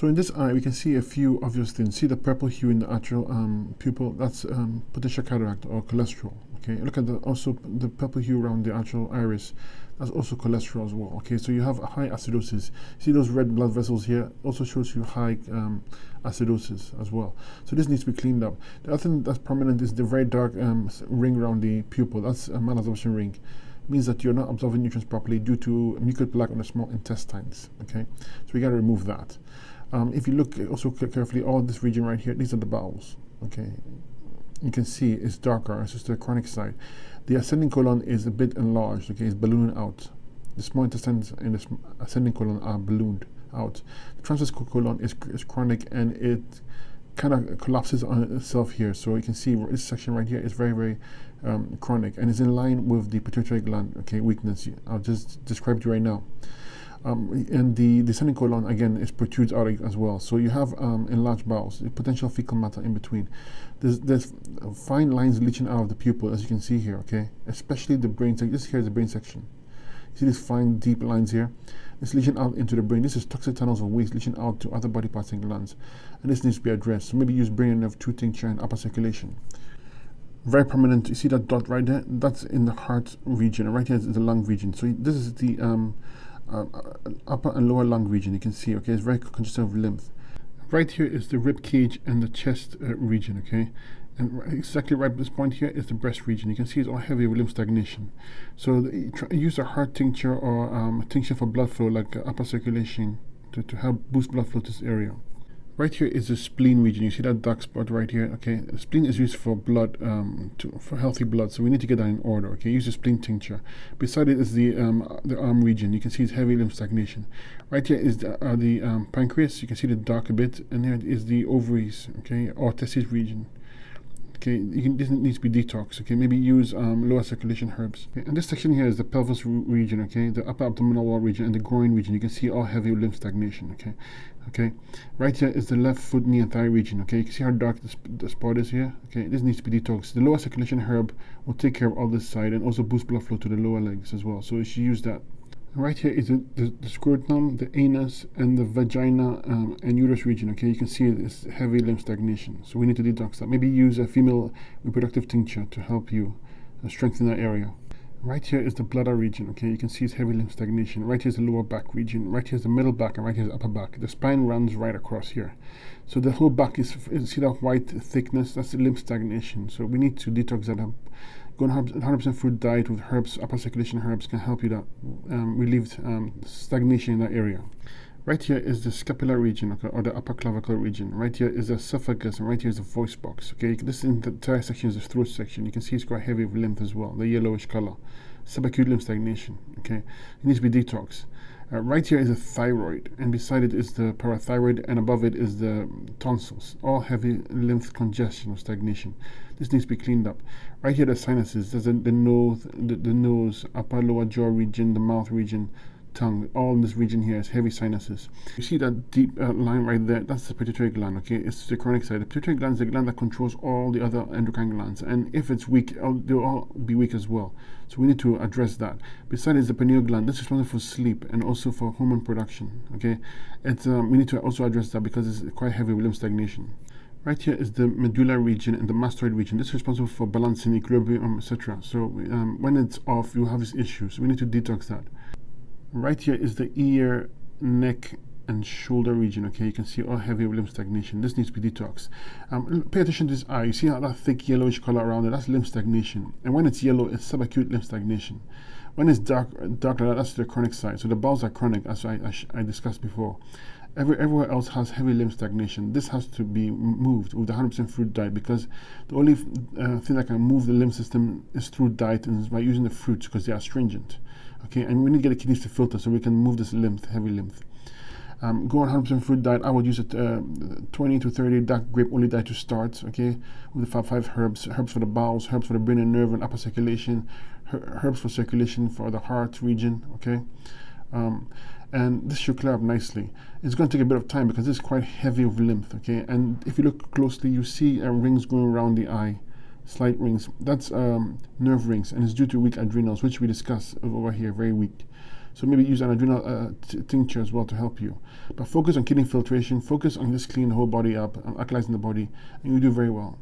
So in this eye, we can see a few obvious things. See the purple hue in the atrial pupil, that's potential cataract or cholesterol. Okay, look at also the purple hue around the atrial iris, that's also cholesterol as well. Okay, so you have a high acidosis. See those red blood vessels here, also shows you high acidosis as well. So this needs to be cleaned up. The other thing that's prominent is the very dark ring around the pupil. That's a malabsorption ring. Means that you're not absorbing nutrients properly due to mucus plaque on the small intestines. Okay, so we got to remove that. If you look also carefully, all this region right here, these are the bowels. Okay, you can see it's darker. It's just the chronic side. The ascending colon is a bit enlarged. Okay, it's ballooning out. The small intestines in the ascending colon are ballooned out. The transverse colon is chronic, and it kind of collapses on itself here. So you can see this section right here is very, very chronic, and is in line with the pituitary gland. Okay, weakness. I'll just describe it to you right now. And the descending colon again is protrudes out as well. So you have enlarged bowels, potential fecal matter in between. There's fine lines leaching out of the pupil, as you can see here. Okay, especially the brain section. This here is the brain section. You see these fine, deep lines here. It's leaching out into the brain. This is toxic tunnels of waste leaching out to other body parts and glands, and this needs to be addressed. So maybe use brain and nerve 2 tincture and upper circulation. Very prominent. You see that dot right there? That's in the heart region, and right here is the lung region. So this is the upper and lower lung region. You can see, okay, it's very congested with lymph. Right here is the rib cage and the chest region, okay, and exactly right at this point here is the breast region. You can see it's all heavy with lymph stagnation. So use a heart tincture or a tincture for blood flow, like upper circulation, to help boost blood flow to this area. Right here is the spleen region. You see that dark spot right here? Okay, the spleen is used for blood, for healthy blood, so we need to get that in order. Okay, use the spleen tincture. Beside it is the arm region. You can see it's heavy lymph stagnation. Right here is the pancreas. You can see the dark a bit, and here is the ovaries. Okay, or testes region. Okay, this needs to be detox. Okay, maybe use lower circulation herbs. Okay, and this section here is the pelvis region. Okay, the upper abdominal wall region and the groin region. You can see all heavy lymph stagnation. Okay, right here is the left foot, knee, and thigh region. Okay, you can see how dark the spot is here. Okay, this needs to be detoxed. The lower circulation herb will take care of all this side and also boost blood flow to the lower legs as well. So you should use that. Right here is the scrotum, the anus, and the vagina and uterus region. Okay, you can see this heavy lymph stagnation. So we need to detox that. Maybe use a female reproductive tincture to help you strengthen that area. Right here is the bladder region. Okay, you can see it's heavy lymph stagnation. Right here is the lower back region. Right here is the middle back, and right here is the upper back. The spine runs right across here. So the whole back is see that white thickness? That's the lymph stagnation. So we need to detox that up. Going 100% fruit diet with herbs, upper circulation herbs can help you that relieve stagnation in that area. Right here is the scapular region, okay, or the upper clavicle region. Right here is the esophagus, and right here is the voice box. Okay, this entire section is the throat section. You can see it's quite heavy with lymph as well, the yellowish color. Subacute lymph stagnation. Okay, it needs to be detoxed. Right here is the thyroid, and beside it is the parathyroid, and above it is the tonsils. All heavy lymph congestion or stagnation. This needs to be cleaned up. Right here, the sinuses. There's the nose, upper lower jaw region, the mouth region, tongue. All in this region here is heavy sinuses. You see that deep line right there? That's the pituitary gland. Okay, it's the chronic side. The pituitary gland is the gland that controls all the other endocrine glands, and if it's weak, they'll all be weak as well. So we need to address that. Besides, the pineal gland. This is responsible for sleep and also for hormone production. Okay, we need to also address that because it's quite heavy with lymph stagnation. Right here is the medulla region and the mastoid region. This is responsible for balancing equilibrium, etc. So when it's off, you have this issue. So we need to detox that. Right here is the ear, neck, and shoulder region. Okay, you can see all heavy lymph stagnation. This needs to be detoxed. Pay attention to this eye. You see how that thick yellowish color around it? That's lymph stagnation. And when it's yellow, it's subacute lymph stagnation. When it's dark like that, that's the chronic side. So the bowels are chronic, as I discussed before. Everywhere else has heavy lymph stagnation. This has to be moved with the 100% fruit diet, because the only thing that can move the lymph system is through diet and is by using the fruits, because they are astringent. Okay, and we need to get the kidneys to filter so we can move this lymph, heavy lymph. Go on 100% fruit diet. I would use a 20 to 30 dark grape only diet to start. Okay, with the five herbs for the bowels, herbs for the brain and nerve and upper circulation, herbs for circulation for the heart region. Okay. And this should clear up nicely. It's going to take a bit of time because it's quite heavy with lymph, okay? And if you look closely, you see rings going around the eye, slight rings. That's nerve rings, and it's due to weak adrenals, which we discussed over here, very weak. So maybe use an adrenal tincture as well to help you. But focus on killing filtration, focus on just cleaning the whole body up and alkalizing the body, and you do very well.